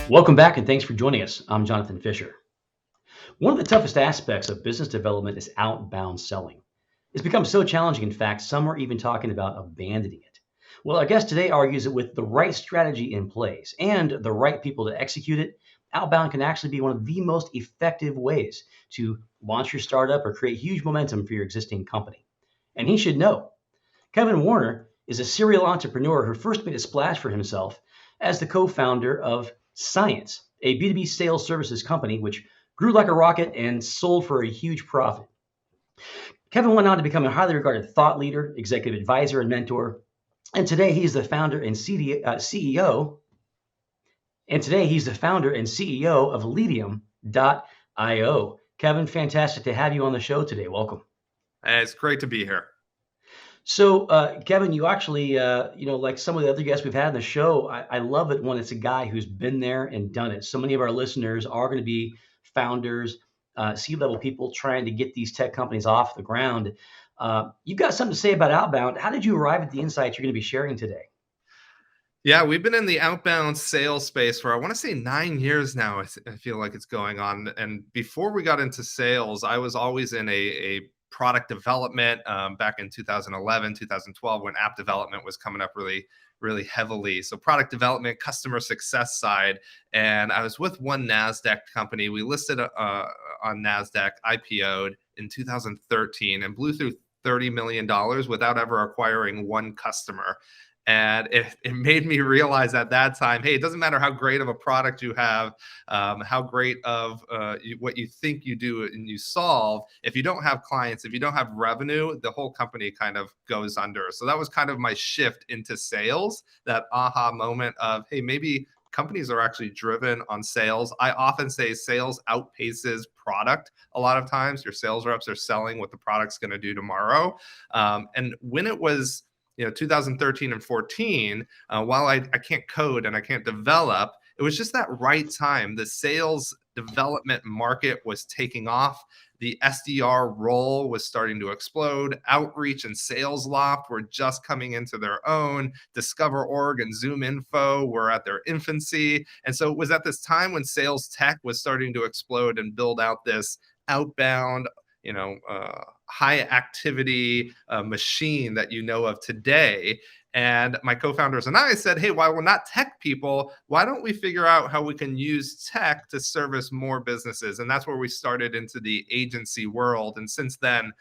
Welcome back and thanks for joining us. I'm Jonathan Fisher. One of the toughest aspects of business development is outbound selling. It's become so challenging, in fact, some are even talking about abandoning it. Well, our guest today argues that with the right strategy in place and the right people to execute it, outbound can actually be one of the most effective ways to launch your startup or create huge momentum for your existing company. And he should know. Kevin Warner is a serial entrepreneur who first made a splash for himself as the co founder of Science, a B2B sales services company which grew like a rocket and sold for a huge profit. Kevin went on to become a highly regarded thought leader, executive advisor, and mentor. And today he's the founder and CEO. And today he's the founder and CEO of Ledium.io. Kevin, fantastic to have you on the show today. Welcome. It's great to be here. So, Kevin, you actually, like some of the other guests we've had on the show, I love it when it's a guy who's been there and done it. So many of our listeners are going to be founders, C-level people trying to get these tech companies off the ground. You've got something to say about Outbound. How did you arrive at the insights you're going to be sharing today? Yeah, we've been in the outbound sales space for, I want to say 9 years now. I feel like it's going on. And before we got into sales, I was always in a product development back in 2011, 2012, when app development was coming up really heavily. So product development, customer success side. And I was with one NASDAQ company. We listed on NASDAQ, IPO'd in 2013 and blew through $30 million without ever acquiring one customer. And it made me realize at that time, hey, it doesn't matter how great of a product you have, how great of what you think you do and you solve. If you don't have clients, if you don't have revenue, the whole company kind of goes under. So that was kind of my shift into sales, that aha moment of, hey, maybe companies are actually driven on sales. I often say sales outpaces product. A lot of times your sales reps are selling what the product's going to do tomorrow. And when it was 2013 and 14, while I can't code and I can't develop, it was just that right time. The sales development market was taking off. The SDR role was starting to explode. Outreach and Sales Loft were just coming into their own. Discover.org and Zoom Info were at their infancy. And so it was at this time when sales tech was starting to explode and build out this outbound, high activity machine that you know of today. And my co-founders and I said, hey, while we're not tech people, why don't we figure out how we can use tech to service more businesses? And that's where we started into the agency world. And since then,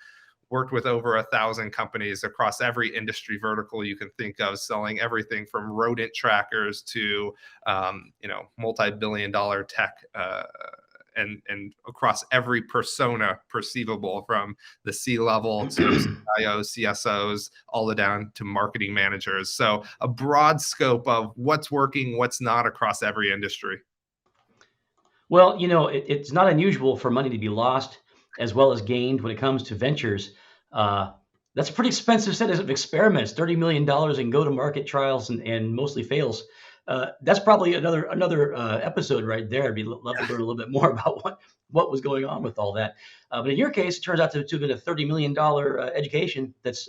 worked with over 1,000 companies across every industry vertical you can think of, selling everything from rodent trackers to, multi-billion-dollar tech and across every persona perceivable, from the C-level to CIO, CSOs, all the down to marketing managers. So a broad scope of what's working, what's not across every industry. Well, it's not unusual for money to be lost as well as gained when it comes to ventures. That's a pretty expensive set of experiments, $30 million in go-to-market trials and mostly fails. That's probably another episode right there. I'd love to learn a little bit more about what was going on with all that. But in your case, it turns out to have been a $30 million education that's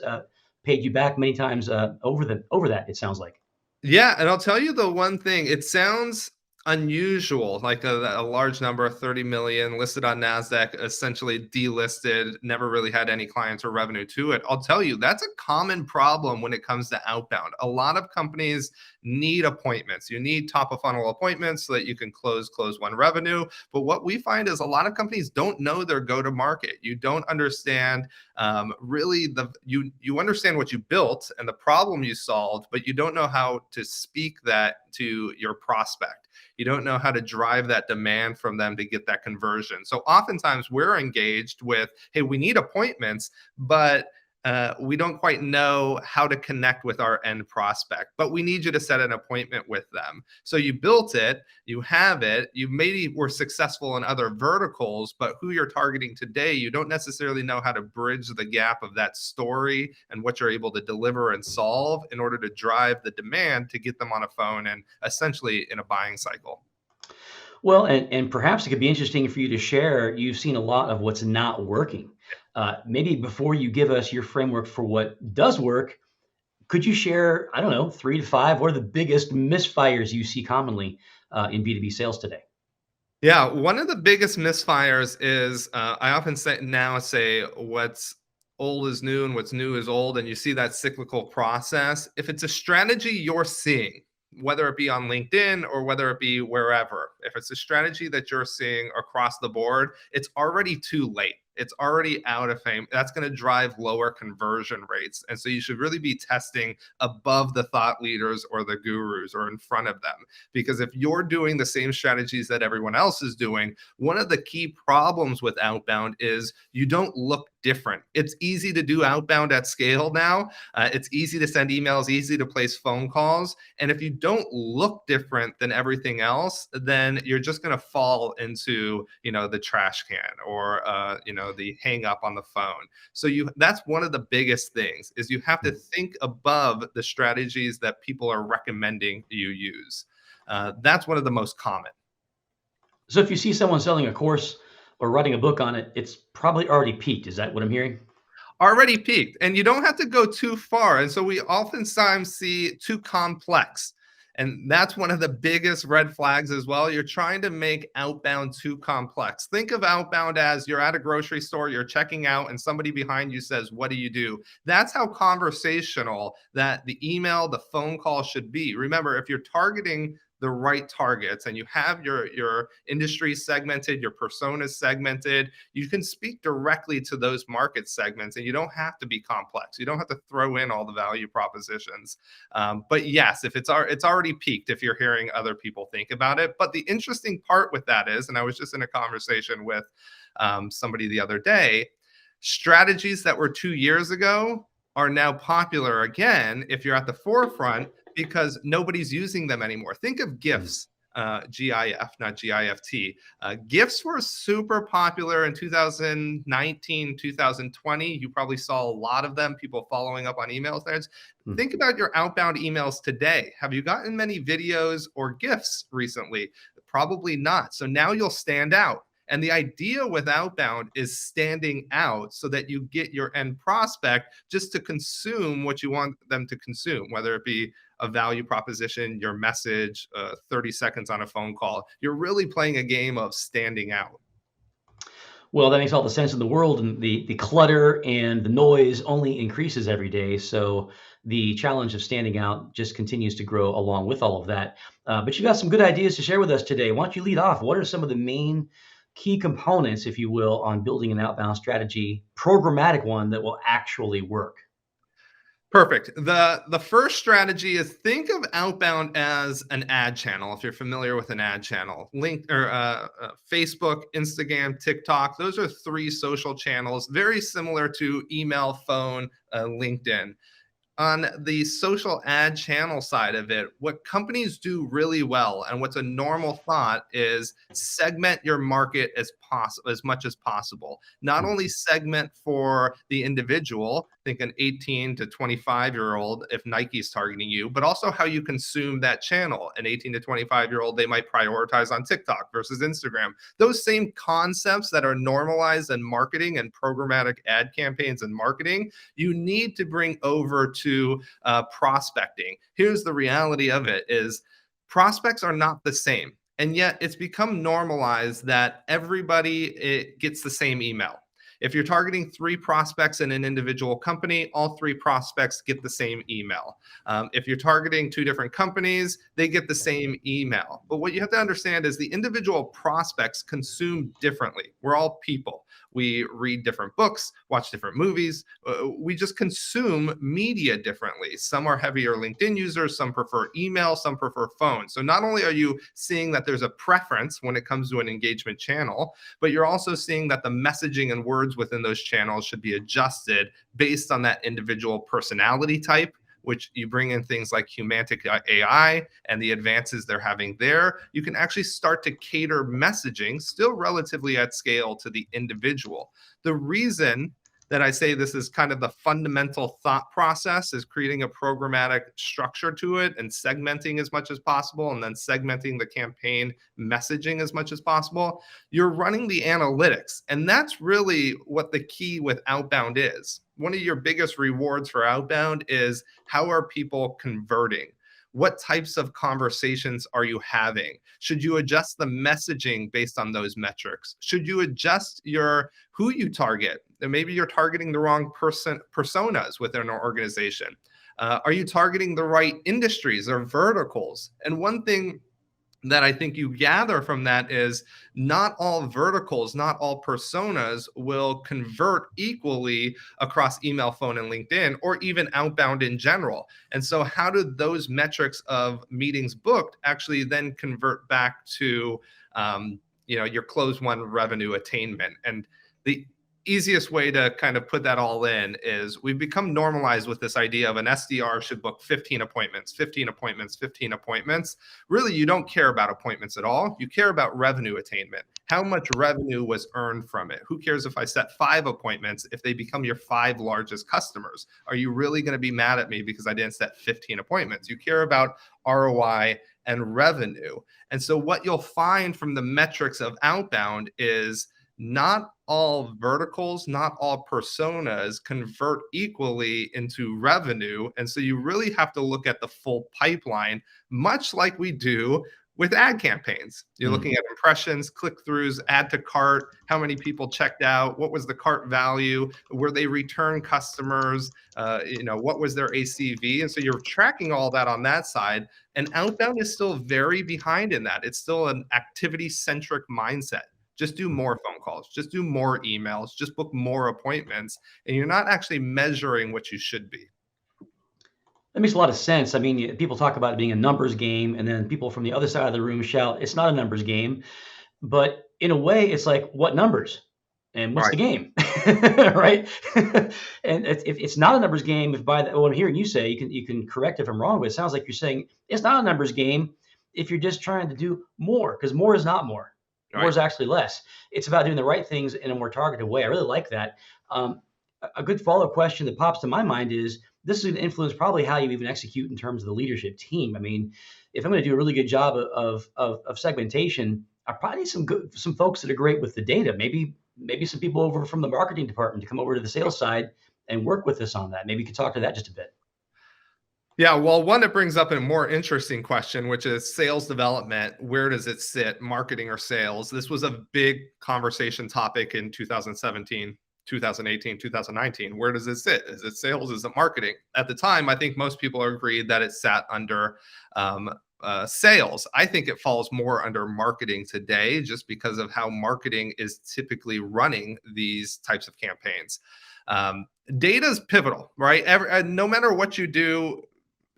paid you back many times over that, it sounds like. Yeah, and I'll tell you the one thing, it sounds unusual, like a large number, 30 million, listed on NASDAQ, essentially delisted, never really had any clients or revenue to it. I'll tell you, that's a common problem when it comes to outbound. A lot of companies need appointments. You need top of funnel appointments so that you can close one revenue. But what we find is a lot of companies don't know their go-to-market. You don't understand really you understand what you built and the problem you solved, but you don't know how to speak that to your prospect. You don't know how to drive that demand from them to get that conversion. So oftentimes we're engaged with, hey, we need appointments, but we don't quite know how to connect with our end prospect, but we need you to set an appointment with them. So you built it, you have it, you maybe were successful in other verticals, but who you're targeting today, you don't necessarily know how to bridge the gap of that story and what you're able to deliver and solve in order to drive the demand to get them on a phone and essentially in a buying cycle. Well, and perhaps it could be interesting for you to share. You've seen a lot of what's not working. Maybe before you give us your framework for what does work, could you share, I don't know, 3 to 5, what are the biggest misfires you see commonly in B2B sales today? Yeah, one of the biggest misfires is I often say what's old is new and what's new is old, and you see that cyclical process. If it's a strategy you're seeing, whether it be on LinkedIn or whether it be wherever, if it's a strategy that you're seeing across the board, it's already too late. It's already out of fame. That's going to drive lower conversion rates. And so you should really be testing above the thought leaders or the gurus or in front of them. Because if you're doing the same strategies that everyone else is doing, one of the key problems with outbound is you don't look different. It's easy to do outbound at scale now. It's easy to send emails, easy to place phone calls. And if you don't look different than everything else, then you're just going to fall into, the trash can or, the hang up on the phone. So that's one of the biggest things is you have to think above the strategies that people are recommending you use. That's one of the most common. So if you see someone selling a course or writing a book on it, it's probably already peaked. Is that what I'm hearing? Already peaked, and you don't have to go too far. And so we oftentimes see too complex. And that's one of the biggest red flags as well. You're trying to make outbound too complex. Think of outbound as you're at a grocery store, you're checking out, and somebody behind you says, "What do you do?" That's how conversational that the email, the phone call should be. Remember, if you're targeting the right targets and you have your industry segmented, your personas segmented, you can speak directly to those market segments and you don't have to be complex. You don't have to throw in all the value propositions. But yes, if it's already peaked if you're hearing other people think about it. But the interesting part with that is, and I was just in a conversation with somebody the other day, strategies that were 2 years ago are now popular again if you're at the forefront because nobody's using them anymore. Think of GIFs, GIF, not GIFT. GIFs were super popular in 2019, 2020. You probably saw a lot of them, people following up on emails. Think about your outbound emails today. Have you gotten many videos or GIFs recently? Probably not. So now you'll stand out. And the idea with outbound is standing out so that you get your end prospect just to consume what you want them to consume, whether it be a value proposition, your message, 30 seconds on a phone call. You're really playing a game of standing out. Well, that makes all the sense in the world, and the clutter and the noise only increases every day. So the challenge of standing out just continues to grow along with all of that. But you got some good ideas to share with us today. Why don't you lead off? What are some of the main key components, if you will, on building an outbound strategy, programmatic one that will actually work? Perfect. The first strategy is think of outbound as an ad channel. If you're familiar with an ad channel, Facebook, Instagram, TikTok, those are three social channels, very similar to email, phone, LinkedIn. On the social ad channel side of it, what companies do really well and what's a normal thought is segment your market as much as possible. Not only segment for the individual, think an 18 to 25-year-old if Nike's targeting you, but also how you consume that channel. An 18 to 25-year-old, they might prioritize on TikTok versus Instagram. Those same concepts that are normalized in marketing and programmatic ad campaigns and marketing, you need to bring over to prospecting. Here's the reality of it is prospects are not the same. And yet it's become normalized that everybody gets the same email. If you're targeting 3 prospects in an individual company, all 3 prospects get the same email. If you're targeting 2 different companies, they get the same email. But what you have to understand is the individual prospects consume differently. We're all people. We read different books, watch different movies. We just consume media differently. Some are heavier LinkedIn users, some prefer email, some prefer phone. So not only are you seeing that there's a preference when it comes to an engagement channel, but you're also seeing that the messaging and words within those channels should be adjusted based on that individual personality type, which you bring in things like Humantic AI and the advances they're having there. You can actually start to cater messaging still relatively at scale to the individual. The reason that I say this is kind of the fundamental thought process is creating a programmatic structure to it and segmenting as much as possible, and then segmenting the campaign messaging as much as possible. You're running the analytics, and that's really what the key with outbound is. One of your biggest rewards for outbound is how are people converting? What types of conversations are you having? Should you adjust the messaging based on those metrics? Should you adjust your who you target? And maybe you're targeting the wrong personas within an organization. Are you targeting the right industries or verticals? And one thing that I think you gather from that is not all verticals, not all personas will convert equally across email, phone, and LinkedIn, or even outbound in general. And so, how do those metrics of meetings booked actually then convert back to, your closed one revenue attainment? And the easiest way to kind of put that all in is we've become normalized with this idea of an SDR should book 15 appointments, 15 appointments, 15 appointments. Really, you don't care about appointments at all. You care about revenue attainment. How much revenue was earned from it? Who cares if I set 5 appointments if they become your 5 largest customers? Are you really going to be mad at me because I didn't set 15 appointments? You care about ROI and revenue. And so what you'll find from the metrics of outbound is not all verticals, not all personas convert equally into revenue. And so you really have to look at the full pipeline, much like we do with ad campaigns. You're looking at impressions, click-throughs, add to cart, how many people checked out, what was the cart value, were they return customers, what was their ACV? And so you're tracking all that on that side. And outbound is still very behind in that. It's still an activity-centric mindset. Just do more phone calls, just do more emails, just book more appointments, and you're not actually measuring what you should be. That makes a lot of sense. I mean, people talk about it being a numbers game, and then people from the other side of the room shout, it's not a numbers game. But in a way, it's like, what numbers? And what's the game? Right? And if it's not a numbers game, if by what I'm hearing you say, you can correct if I'm wrong, but it sounds like you're saying it's not a numbers game if you're just trying to do more, because more is not more. More is actually less. It's about doing the right things in a more targeted way. I really like that. A good follow-up question that pops to my mind is, this is going to influence probably how you even execute in terms of the leadership team. I mean, if I'm going to do a really good job of segmentation, I probably need some folks that are great with the data. Maybe some people over from the marketing department to come over to the sales side and work with us on that. Maybe you could talk to that just a bit. Yeah, well, one that brings up a more interesting question, which is sales development. Where does it sit, marketing or sales? This was a big conversation topic in 2017, 2018, 2019. Where does it sit? Is it sales? Is it marketing? At the time, I think most people agreed that it sat under sales. I think it falls more under marketing today, just because of how marketing is typically running these types of campaigns. Data is pivotal, right? No matter what you do,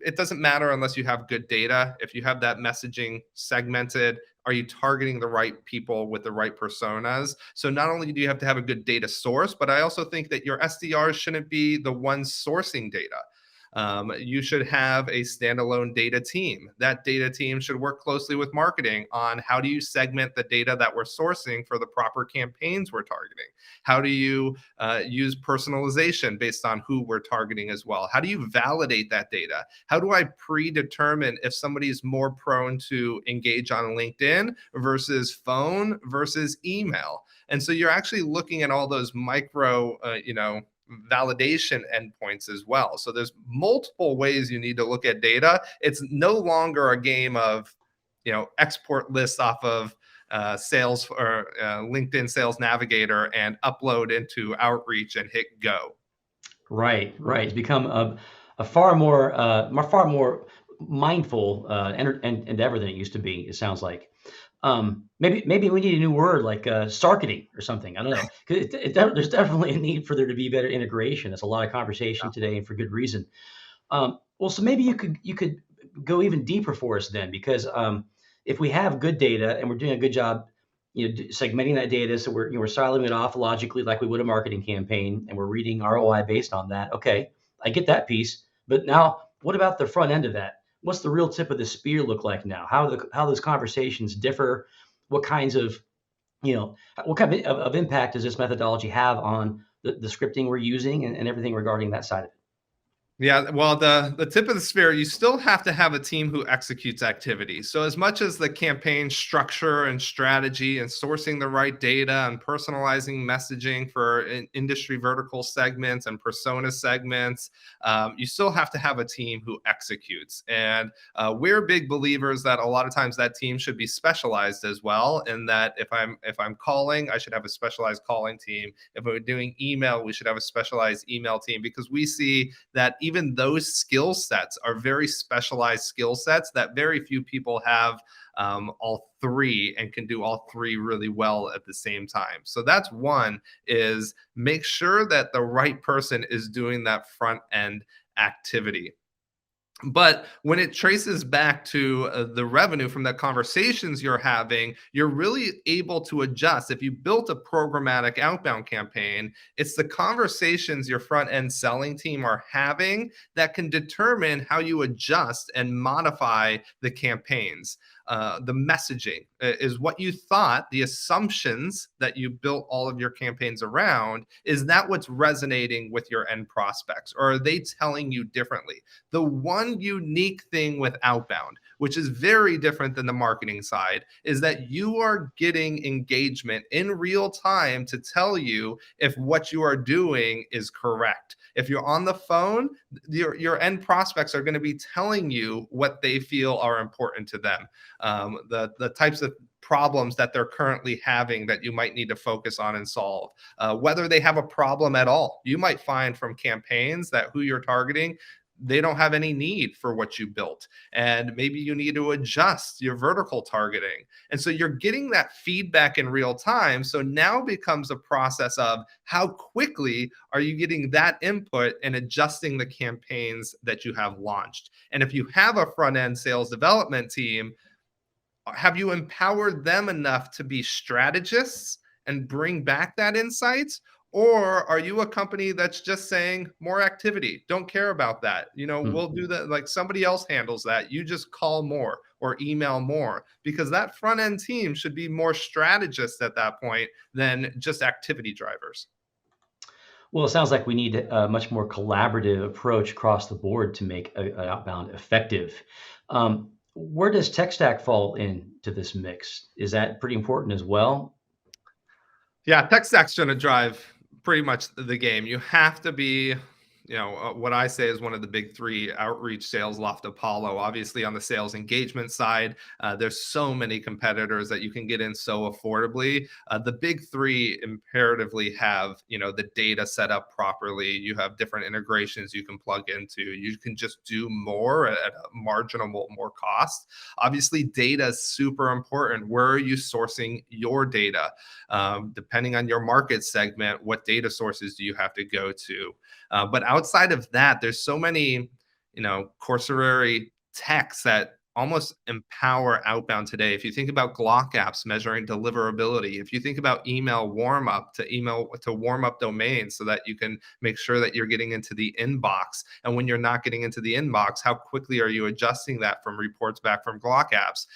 it doesn't matter unless you have good data. If you have that messaging segmented, are you targeting the right people with the right personas? So not only do you have to have a good data source, but I also think that your SDRs shouldn't be the ones sourcing data. You should have a standalone data team. That data team should work closely with marketing on how do you segment the data that we're sourcing for the proper campaigns we're targeting? How do you use personalization based on who we're targeting as well? How do you validate that data? How do I predetermine if somebody's more prone to engage on LinkedIn versus phone versus email? And so you're actually looking at all those micro, validation endpoints as well. So there's multiple ways you need to look at data. It's no longer a game of, export lists off of sales or LinkedIn Sales Navigator and upload into Outreach and hit go. Right. It's become a far more mindful endeavor than it used to be. It sounds like. Maybe we need a new word like sarketing or something. I don't know. 'Cause there's definitely a need for there to be better integration. There's a lot of conversation today, and for good reason. Well, so maybe you could go even deeper for us then, because if we have good data and we're doing a good job, segmenting that data, so we're siloing it off logically like we would a marketing campaign, and we're reading ROI based on that. Okay, I get that piece, but now what about the front end of that? What's the real tip of the spear look like now? How those conversations differ? What kinds of, what kind of impact does this methodology have on the scripting we're using and everything regarding that side of it? Yeah, well, the tip of the spear, you still have to have a team who executes activity. So as much as the campaign structure and strategy and sourcing the right data and personalizing messaging for industry vertical segments and persona segments, you still have to have a team who executes. And we're big believers that a lot of times that team should be specialized as well. And that if I'm calling, I should have a specialized calling team. If we're doing email, we should have a specialized email team, because we see that even those skill sets are very specialized skill sets that very few people have all three and can do all three really well at the same time. So that's one, is make sure that the right person is doing that front end activity. But when it traces back to the revenue from the conversations you're having, you're really able to adjust. If you built a programmatic outbound campaign, it's the conversations your front end selling team are having that can determine how you adjust and modify the campaigns. The messaging is what you thought, the assumptions that you built all of your campaigns around. Is that what's resonating with your end prospects? Or are they telling you differently? The one unique thing with outbound, which is very different than the marketing side, is that you are getting engagement in real time to tell you if what you are doing is correct. If you're on the phone, your end prospects are going to be telling you what they feel are important to them, the types of problems that they're currently having that you might need to focus on and solve, whether they have a problem at all. You might find from campaigns that who you're targeting, they don't have any need for what you built. And maybe you need to adjust your vertical targeting. And so you're getting that feedback in real time. So now becomes a process of how quickly are you getting that input and adjusting the campaigns that you have launched. And if you have a front end sales development team, have you empowered them enough to be strategists and bring back that insights? Or are you a company that's just saying more activity, don't care about that, Hmm. we'll do that, like somebody else handles that, you just call more or email more? Because that front end team should be more strategists at that point than just activity drivers. Well, it sounds like we need a much more collaborative approach across the board to make an outbound effective. Where does tech stack fall into this mix? Is that pretty important as well? Yeah, tech stack's going to drive pretty much the game. You have to be, what I say is one of the big three: outreach, sales, loft, Apollo. Obviously, on the sales engagement side, there's so many competitors that you can get in so affordably. The big three imperatively have, the data set up properly. You have different integrations you can plug into. You can just do more at a marginal more cost. Obviously, data is super important. Where are you sourcing your data? Depending on your market segment, what data sources do you have to go to? But outside of that, there's so many, cursory techs that almost empower outbound today. If you think about Glock apps measuring deliverability, if you think about email to warm up domains so that you can make sure that you're getting into the inbox. And when you're not getting into the inbox, how quickly are you adjusting that from reports back from Glock apps?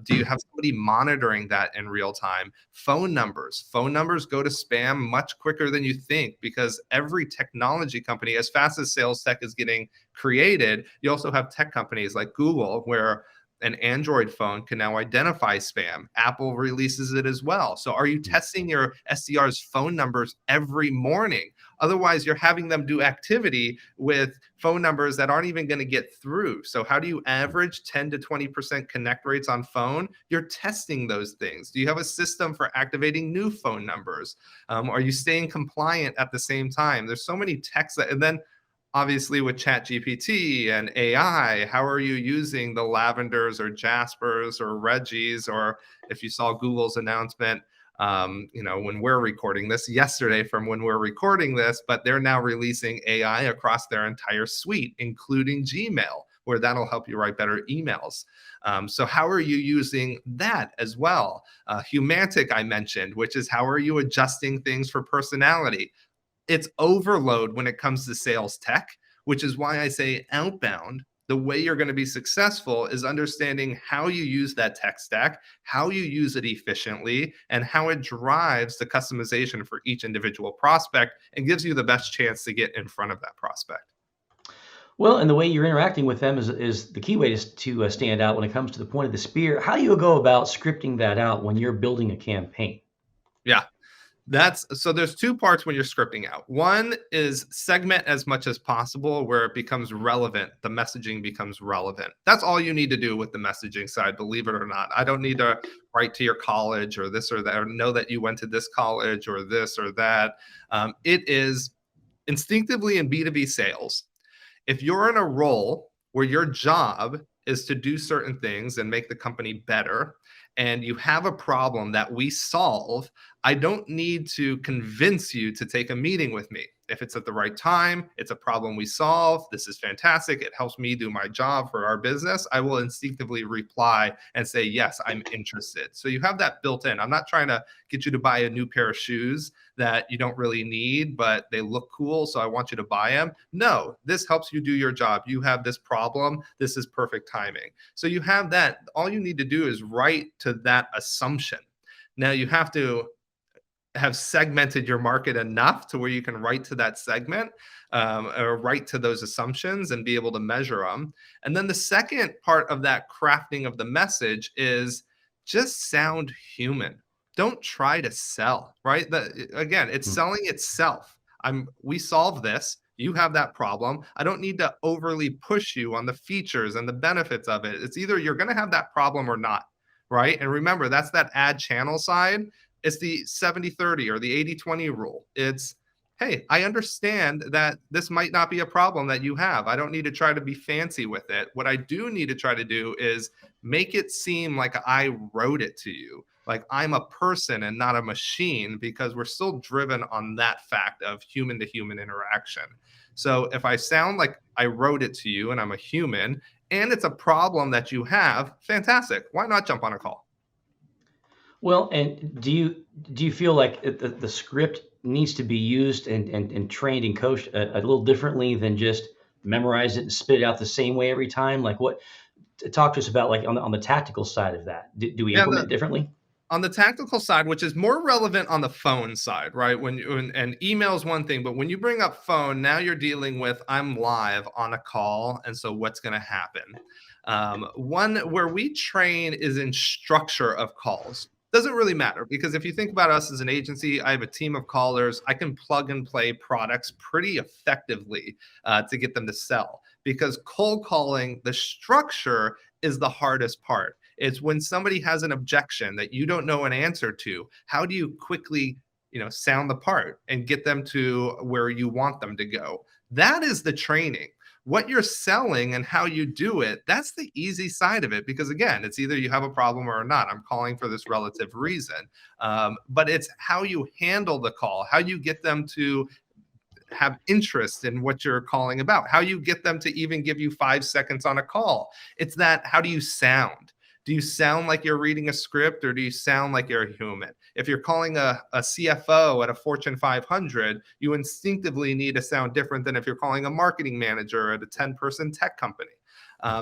Do you have somebody monitoring that in real time? Phone numbers go to spam much quicker than you think, because every technology company, as fast as sales tech is getting created, you also have tech companies like Google, where an Android phone can now identify spam. Apple releases it as well. So are you testing your SDR's phone numbers every morning? Otherwise, you're having them do activity with phone numbers that aren't even going to get through. So how do you average 10 to 20% connect rates on phone? You're testing those things. Do you have a system for activating new phone numbers? Are you staying compliant at the same time? There's so many techs that, and then obviously with chat gpt and ai, how are you using the lavenders or jaspers or reggies? Or if you saw Google's announcement, when we're recording this yesterday from when we're recording this, but they're now releasing ai across their entire suite, including gmail, where that'll help you write better emails. So how are you using that as well? Humantic I mentioned, which is how are you adjusting things for personality? It's overload when it comes to sales tech, which is why I say outbound. The way you're going to be successful is understanding how you use that tech stack, how you use it efficiently, and how it drives the customization for each individual prospect and gives you the best chance to get in front of that prospect. Well, and the way you're interacting with them is the key way to stand out when it comes to the point of the spear. How do you go about scripting that out when you're building a campaign? Yeah. That's so there's two parts when you're scripting out. One is segment as much as possible where it becomes relevant. The messaging becomes relevant. That's all you need to do with the messaging side, believe it or not. I don't need to write to your college or this or that, or know that you went to this college or this or that. It is instinctively in B2B sales. If you're in a role where your job is to do certain things and make the company better, and you have a problem that we solve, I don't need to convince you to take a meeting with me. If it's at the right time, it's a problem we solve. This is fantastic. It helps me do my job for our business. I will instinctively reply and say, yes, I'm interested. So you have that built in. I'm not trying to get you to buy a new pair of shoes that you don't really need, but they look cool. So I want you to buy them. No, this helps you do your job. You have this problem. This is perfect timing. So you have that. All you need to do is write to that assumption. Now you have to have segmented your market enough to where you can write to that segment, or write to those assumptions and be able to measure them. And then the second part of that crafting of the message is just sound human. Don't try to sell, right? Again, it's Hmm. selling itself. We solve this. You have that problem. I don't need to overly push you on the features and the benefits of it. It's either you're going to have that problem or not, right? And remember, that's that ad channel side. It's the 70-30 or the 80-20 rule. It's, hey, I understand that this might not be a problem that you have. I don't need to try to be fancy with it. What I do need to try to do is make it seem like I wrote it to you, like I'm a person and not a machine, because we're still driven on that fact of human to human interaction. So if I sound like I wrote it to you and I'm a human and it's a problem that you have, fantastic. Why not jump on a call? Well, and do you feel like the script needs to be used and trained and coached a little differently than just memorize it and spit it out the same way every time? Like what? Talk to us about like on the tactical side of that. Do we Yeah, implement differently? on the tactical side, which is more relevant on the phone side, right? And email is one thing, but when you bring up phone, now you're dealing with I'm live on a call, and so what's going to happen? One where we train is in structure of calls. Doesn't really matter because if you think about us as an agency, I have a team of callers. I can plug and play products pretty effectively to get them to sell. Because cold calling, the structure is the hardest part. It's when somebody has an objection that you don't know an answer to. How do you quickly, sound the part and get them to where you want them to go? That is the training. What you're selling and how you do it, that's the easy side of it. Because again, it's either you have a problem or not. I'm calling for this relative reason. But it's how you handle the call, how you get them to have interest in what you're calling about, how you get them to even give you 5 seconds on a call. It's that, how do you sound? Do you sound like you're reading a script or do you sound like you're a human? If you're calling a CFO at a Fortune 500, you instinctively need to sound different than if you're calling a marketing manager at a 10-person tech company.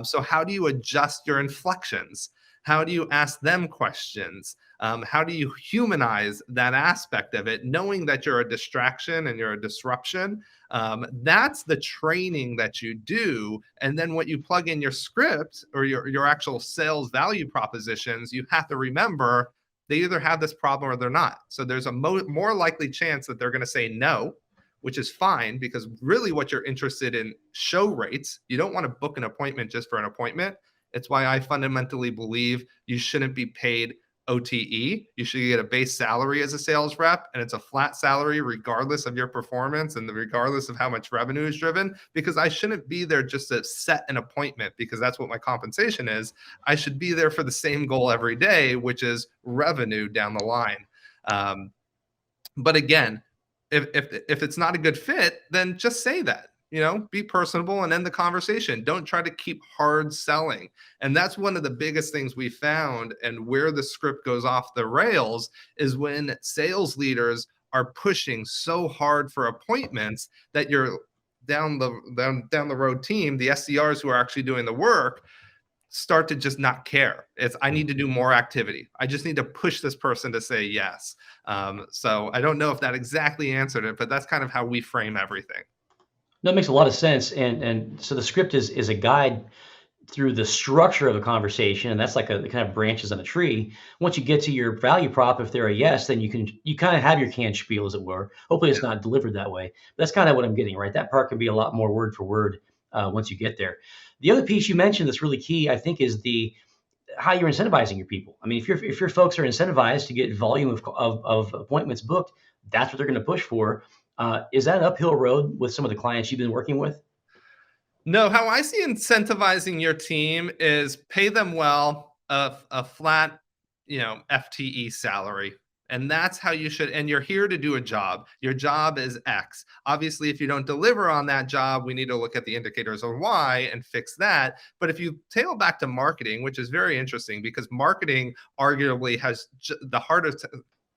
So, how do you adjust your inflections? How do you ask them questions? How do you humanize that aspect of it, knowing that you're a distraction and you're a disruption? That's the training that you do. And then what you plug in your script or your actual sales value propositions, you have to remember they either have this problem or they're not. So there's a more likely chance that they're going to say no, which is fine because really what you're interested in show rates. You don't want to book an appointment just for an appointment. It's why I fundamentally believe you shouldn't be paid OTE. You should get a base salary as a sales rep, and it's a flat salary regardless of your performance and regardless of how much revenue is driven. Because I shouldn't be there just to set an appointment because that's what my compensation is. I should be there for the same goal every day, which is revenue down the line. Um, but again, if it's not a good fit, then just say that. Be personable and end the conversation. Don't try to keep hard selling. And that's one of the biggest things we found, and where the script goes off the rails is when sales leaders are pushing so hard for appointments that you're down the road team, the SDRs who are actually doing the work, start to just not care. It's I need to do more activity. I just need to push this person to say yes. So I don't know if that exactly answered it, but that's kind of how we frame everything. No, it makes a lot of sense. And so the script is a guide through the structure of a conversation, and that's like a kind of branches on a tree. Once you get to your value prop, if they're a yes, then you kind of have your canned spiel, as it were. Hopefully, it's Yeah. not delivered that way. But that's kind of what I'm getting, right? That part can be a lot more word for word once you get there. The other piece you mentioned that's really key, I think, is the how you're incentivizing your people. I mean, if your folks are incentivized to get volume of appointments booked, that's what they're going to push for. Is that an uphill road with some of the clients you've been working with? No, how I see incentivizing your team is pay them well, a flat, FTE salary. And that's how you should. And you're here to do a job. Your job is X. Obviously, if you don't deliver on that job, we need to look at the indicators of Y and fix that. But if you tail back to marketing, which is very interesting because marketing arguably has the hardest,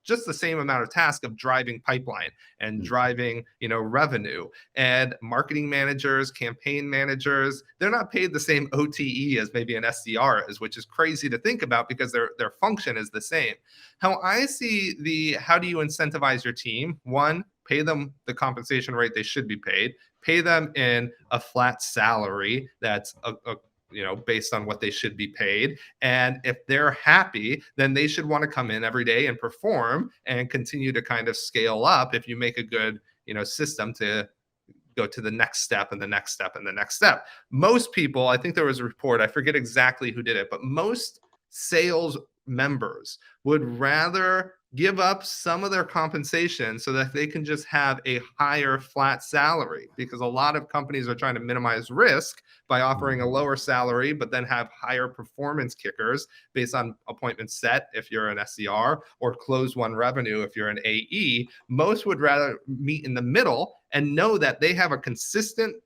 just the same amount of task of driving pipeline and Mm. driving, revenue. And marketing managers, campaign managers, they're not paid the same OTE as maybe an SDR is, which is crazy to think about because their function is the same. How I see the how do you incentivize your team? One, pay them the compensation rate they should be paid. Pay them in a flat salary that's based on what they should be paid. And if they're happy, then they should want to come in every day and perform and continue to kind of scale up if you make a good, system to go to the next step and the next step and the next step. Most people, I think there was a report, I forget exactly who did it, but most sales members would rather give up some of their compensation so that they can just have a higher flat salary because a lot of companies are trying to minimize risk by offering a Mhm. lower salary but then have higher performance kickers based on appointments set if you're an SDR or close one revenue if you're an AE. Most would rather meet in the middle and know that they have a consistent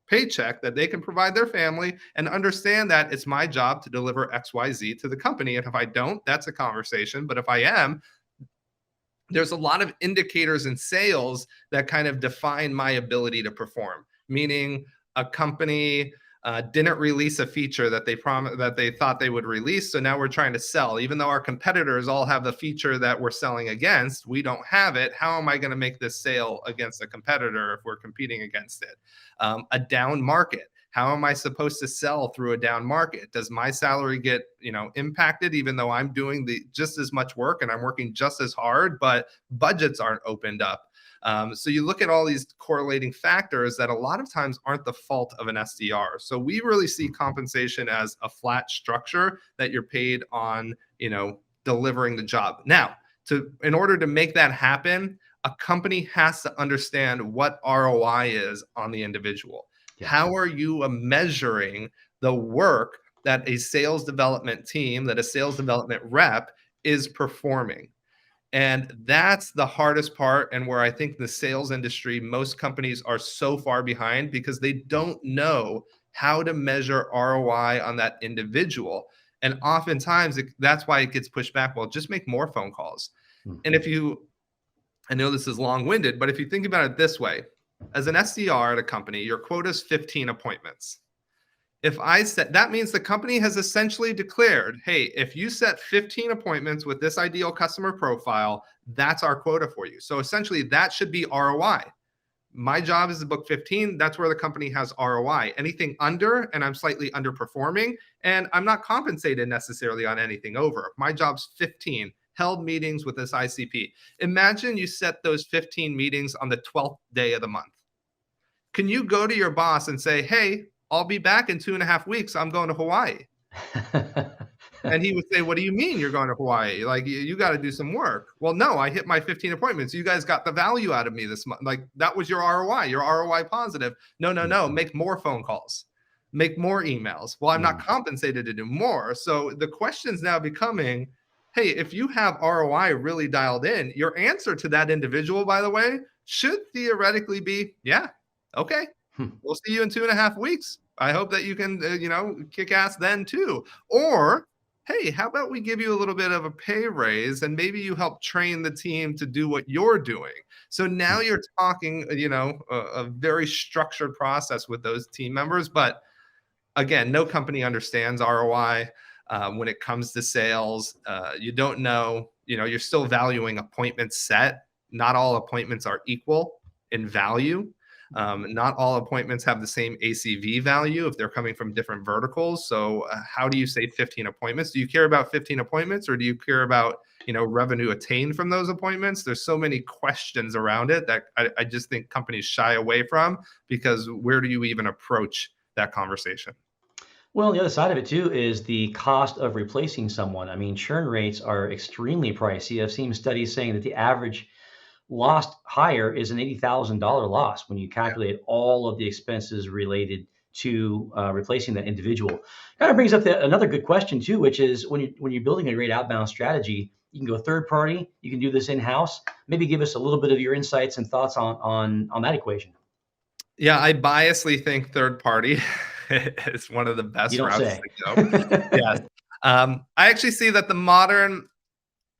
paycheck that they can provide their family and understand that it's my job to deliver XYZ to the company. And if I don't, that's a conversation. But if I am, there's a lot of indicators in sales that kind of define my ability to perform, meaning a company didn't release a feature that they thought they would release, so now we're trying to sell even though our competitors all have the feature that we're selling against. We don't have it. How am I going to make this sale against a competitor if we're competing against it? A down market, how am I supposed to sell through a down market? Does my salary get, impacted even though I'm doing the just as much work and I'm working just as hard, but budgets aren't opened up? So you look at all these correlating factors that a lot of times aren't the fault of an SDR. So we really see compensation as a flat structure that you're paid on, delivering the job. Now, in order to make that happen, a company has to understand what ROI is on the individual. Yeah. How are you measuring the work that a sales development team, that a sales development rep is performing? And that's the hardest part. And where I think the sales industry, most companies are so far behind because they don't know how to measure ROI on that individual. And oftentimes that's why it gets pushed back. Well, just make more phone calls. And Mhm. if you, I know this is long winded, but if you think about it this way, as an SDR at a company, your quota is 15 appointments. If I set, that means the company has essentially declared, hey, if you set 15 appointments with this ideal customer profile, that's our quota for you. So essentially, that should be ROI. My job is to book 15. That's where the company has ROI. Anything under, and I'm slightly underperforming, and I'm not compensated necessarily on anything over. My job's 15 held meetings with this ICP. Imagine you set those 15 meetings on the 12th day of the month. Can you go to your boss and say, hey, I'll be back in 2.5 weeks. I'm going to Hawaii. And he would say, what do you mean you're going to Hawaii? Like, you got to do some work. Well, no, I hit my 15 appointments. You guys got the value out of me this month. Like, that was your ROI. Your ROI positive. No, no, no. Mhm. Make more phone calls, make more emails. Well, I'm not Mhm. compensated to do more. So the question's now becoming, hey, if you have ROI really dialed in, your answer to that individual, by the way, should theoretically be, yeah, okay, Hmm. we'll see you in 2.5 weeks. I hope that you can, kick ass then too. Or, hey, how about we give you a little bit of a pay raise and maybe you help train the team to do what you're doing? So now you're talking, a very structured process with those team members. But again, no company understands ROI. When it comes to sales, you don't know, you're still valuing appointments set. Not all appointments are equal in value. Not all appointments have the same ACV value if they're coming from different verticals. So how do you say 15 appointments? Do you care about 15 appointments, or do you care about revenue attained from those appointments? There's so many questions around it that I just think companies shy away from, because where do you even approach that conversation? Well, the other side of it too is the cost of replacing someone. I mean, churn rates are extremely pricey. I've seen studies saying that the average lost hire is an $80,000 loss when you Yeah. calculate all of the expenses related to replacing that individual. Kind of brings up another good question too, which is when you're building a great outbound strategy, you can go third party, you can do this in house. Maybe give us a little bit of your insights and thoughts on that equation. Yeah, I biasly think third party is one of the You best don't routes say. to go. Yes. I actually see that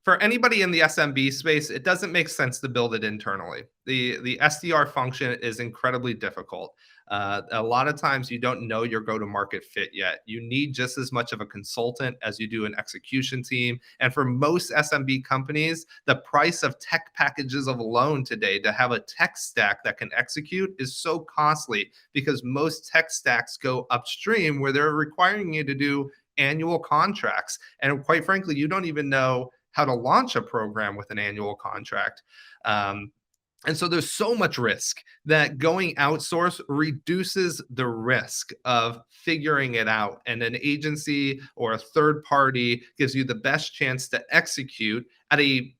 for anybody in the SMB space, it doesn't make sense to build it internally. The SDR function is incredibly difficult. A lot of times you don't know your go-to-market fit yet. You need just as much of a consultant as you do an execution team. And for most SMB companies, the price of tech packages of alone today to have a tech stack that can execute is so costly, because most tech stacks go upstream where they're requiring you to do annual contracts. And quite frankly, you don't even know how to launch a program with an annual contract. And so there's so much risk that going outsource reduces the risk of figuring it out. And an agency or a third party gives you the best chance to execute at a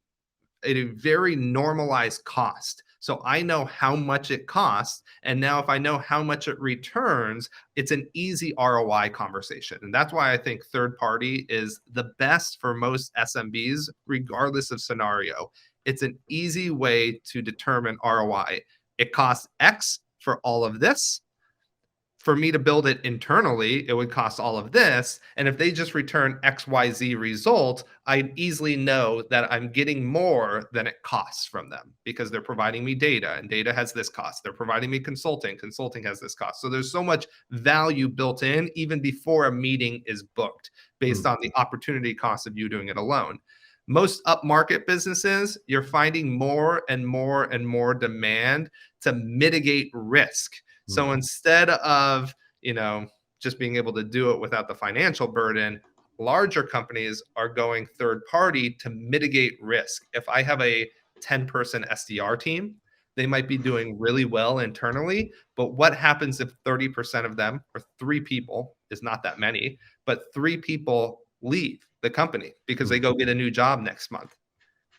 very normalized cost. So I know how much it costs. And now, if I know how much it returns, it's an easy ROI conversation. And that's why I think third party is the best for most SMBs, regardless of scenario. It's an easy way to determine ROI. It costs X for all of this. For me to build it internally, it would cost all of this. And if they just return XYZ result, I easily know that I'm getting more than it costs from them, because they're providing me data, and data has this cost. They're providing me consulting. Consulting has this cost. So there's so much value built in even before a meeting is booked, based Hmm. on the opportunity cost of you doing it alone. Most upmarket businesses, you're finding more and more and more demand to mitigate risk. So Hmm. instead of, just being able to do it without the financial burden, larger companies are going third party to mitigate risk. If I have a 10-person SDR team, they might be doing really well internally, but what happens if 30% of them, or three people, is not that many, but three people leave the company because they Hmm. go get a new job next month?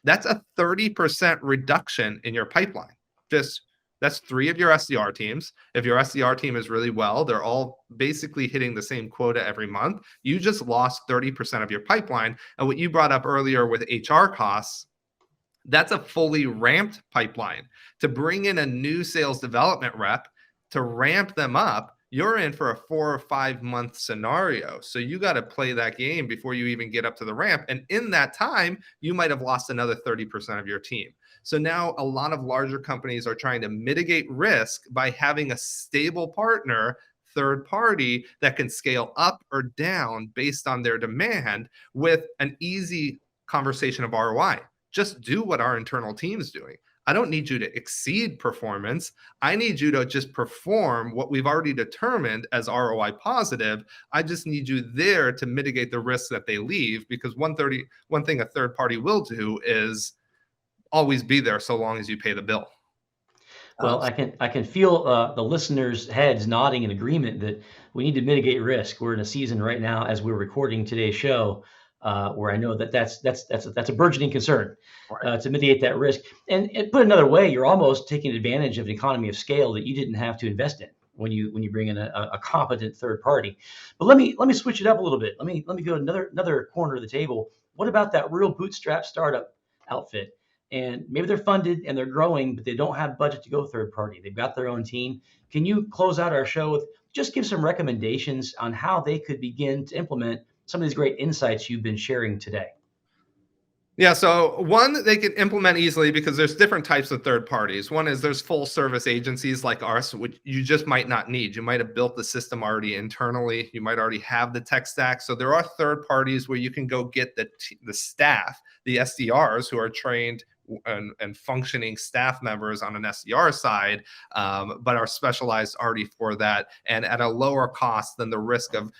That's a 30% reduction in your pipeline. Just That's three of your SDR teams. If your SDR team is really well, they're all basically hitting the same quota every month. You just lost 30% of your pipeline. And what you brought up earlier with HR costs, that's a fully ramped pipeline. To bring in a new sales development rep, to ramp them up, you're in for a 4 or 5 month scenario. So you got to play that game before you even get up to the ramp. And in that time, you might have lost another 30% of your team. So now a lot of larger companies are trying to mitigate risk by having a stable partner, third party, that can scale up or down based on their demand, with an easy conversation of ROI. Just do what our internal team is doing. I don't need you to exceed performance. I need you to just perform what we've already determined as ROI positive. I just need you there to mitigate the risk that they leave, because one thing a third party will do is always be there so long as you pay the bill. Well, I can feel the listeners' heads nodding in agreement that we need to mitigate risk. We're in a season right now, as we're recording today's show, where I know that that's a burgeoning concern Right. to mitigate that risk. And put another way, you're almost taking advantage of an economy of scale that you didn't have to invest in when you bring in a competent third party. But let me switch it up a little bit. Let me go another corner of the table. What about that real bootstrap startup outfit? And maybe they're funded and they're growing, but they don't have budget to go third party. They've got their own team. Can you close out our show with just give some recommendations on how they could begin to implement some of these great insights you've been sharing today? Yeah, so one that they can implement easily, because there's different types of third parties. One is there's full service agencies like ours, which you just might not need. You might have built the system already internally. You might already have the tech stack. So there are third parties where you can go get the staff, the SDRs who are trained and functioning staff members on an SDR side, but are specialized already for that and at a lower cost than the risk of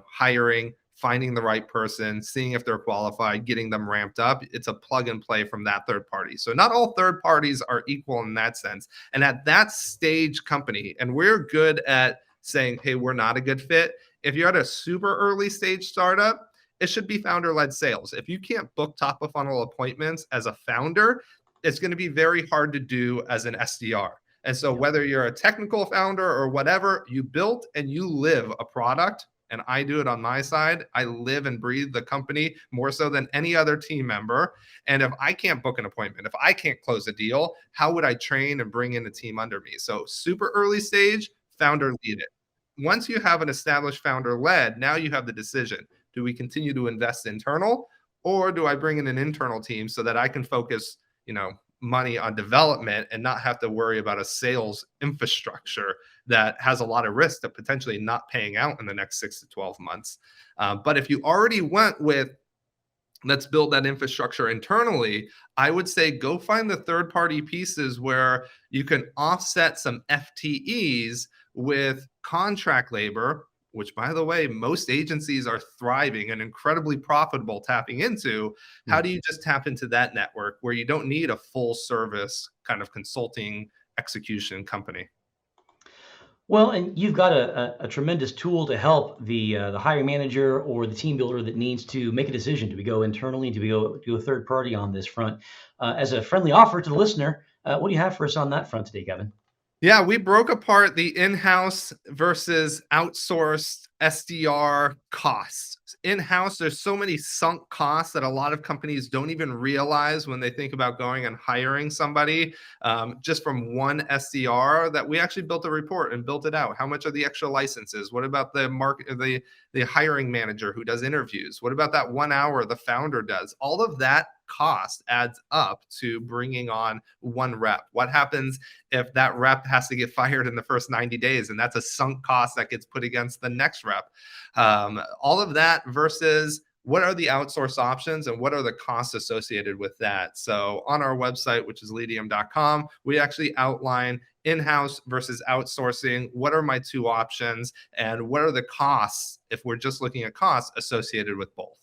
hiring, finding the right person, seeing if they're qualified, getting them ramped up. It's a plug and play from that third party. So not all third parties are equal in that sense. And at that stage company, and we're good at saying, hey, we're not a good fit. If you're at a super early stage startup, it should be founder-led sales. If you can't book top of funnel appointments as a founder, it's going to be very hard to do as an SDR. And so whether you're a technical founder or whatever, you built and you live a product, and I do it on my side. I live and breathe the company more so than any other team member. And if I can't book an appointment, if I can't close a deal, how would I train and bring in a team under me? So super early stage, founder lead it. Once you have an established founder led, now you have the decision. Do we continue to invest internal, or do I bring in an internal team so that I can focus, money on development and not have to worry about a sales infrastructure that has a lot of risk of potentially not paying out in the next 6 to 12 months. But if you already went with, let's build that infrastructure internally, I would say go find the third party pieces where you can offset some FTEs with contract labor, which, by the way, most agencies are thriving and incredibly profitable tapping into. How do you just tap into that network where you don't need a full service kind of consulting execution company? Well, and you've got a tremendous tool to help the hiring manager or the team builder that needs to make a decision. Do we go internally? Do we go to a third party on this front? As a friendly offer to the listener, what do you have for us on that front today, Kevin? Yeah, we broke apart the in-house versus outsourced SDR costs. In-house, there's so many sunk costs that a lot of companies don't even realize when they think about going and hiring somebody just from one SDR, that we actually built a report and built it out. How much are the extra licenses? What about the hiring manager who does interviews? What about that 1 hour the founder does? All of that cost adds up to bringing on one rep. What happens if that rep has to get fired in the first 90 days? And that's a sunk cost that gets put against the next rep. All of that versus what are the outsource options and what are the costs associated with that? So on our website, which is Leadium.com, we actually outline in-house versus outsourcing. What are my two options and what are the costs, if we're just looking at costs, associated with both?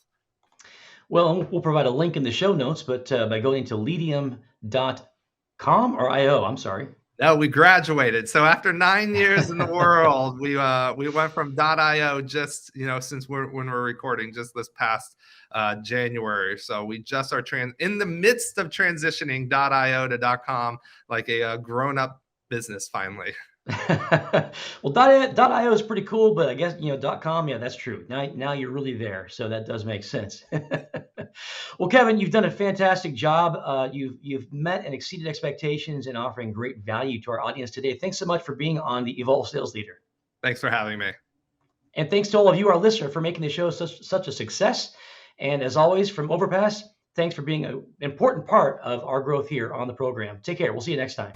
Well, we'll provide a link in the show notes, but by going to Leadium.com or IO, I'm sorry. No, we graduated. So after 9 years in the world, we went from .io just since when we're recording just this past January. So we just are in the midst of transitioning .io to .com like a grown up business finally. Well, .io is pretty cool, but I guess .com, yeah, that's true. Now you're really there, so that does make sense. Well, Kevin, you've done a fantastic job. You've met and exceeded expectations in offering great value to our audience today. Thanks so much for being on the Evolve Sales Leader. Thanks for having me. And thanks to all of you, our listener, for making the show such a success. And as always, from Overpass, thanks for being an important part of our growth here on the program. Take care. We'll see you next time.